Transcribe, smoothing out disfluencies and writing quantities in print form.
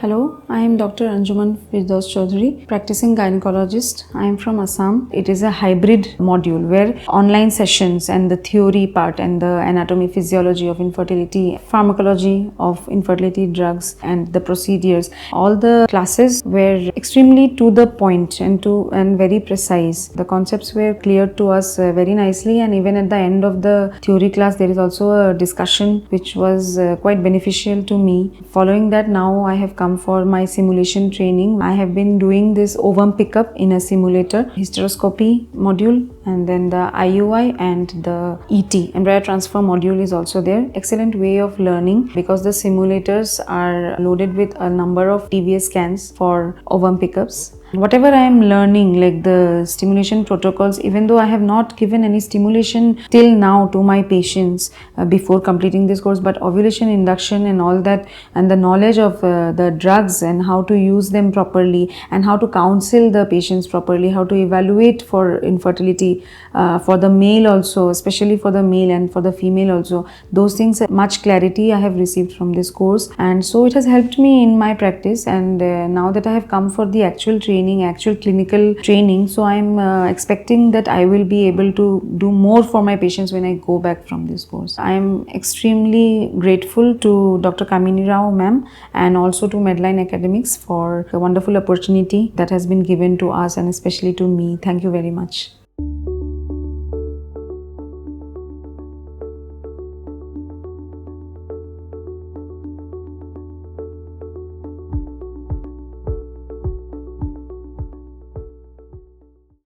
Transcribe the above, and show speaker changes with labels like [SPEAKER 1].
[SPEAKER 1] Hello, I am Dr. Anjuman Ferdouse Chowdhury, practicing gynaecologist. I am from Assam. It is a hybrid module where online sessions and the theory part and the anatomy, physiology of infertility, pharmacology of infertility drugs and the procedures. All the classes were extremely to the point and very precise. The concepts were cleared to us very nicely, and even at the end of the theory class there is also a discussion which was quite beneficial to me. Following that, now I have come for my simulation training. I have been doing this ovum pickup in a simulator, hysteroscopy module, and then the IUI and the ET, embryo transfer module is also there. Excellent way of learning because the simulators are loaded with a number of TVA scans for ovum pickups. Whatever I am learning, like the stimulation protocols, even though I have not given any stimulation till now to my patients before completing this course, but ovulation induction and all that, and the knowledge of the drugs and how to use them properly and how to counsel the patients properly, how to evaluate for infertility for the male also, especially for the male and for the female also. Those things, much clarity I have received from this course, and so it has helped me in my practice. And now that I have come for the actual clinical training, so I'm expecting that I will be able to do more for my patients when I go back from this course. I am extremely grateful to Dr. Kamini Rao ma'am and also to Medline Academics for the wonderful opportunity that has been given to us and especially to me. Thank you very much.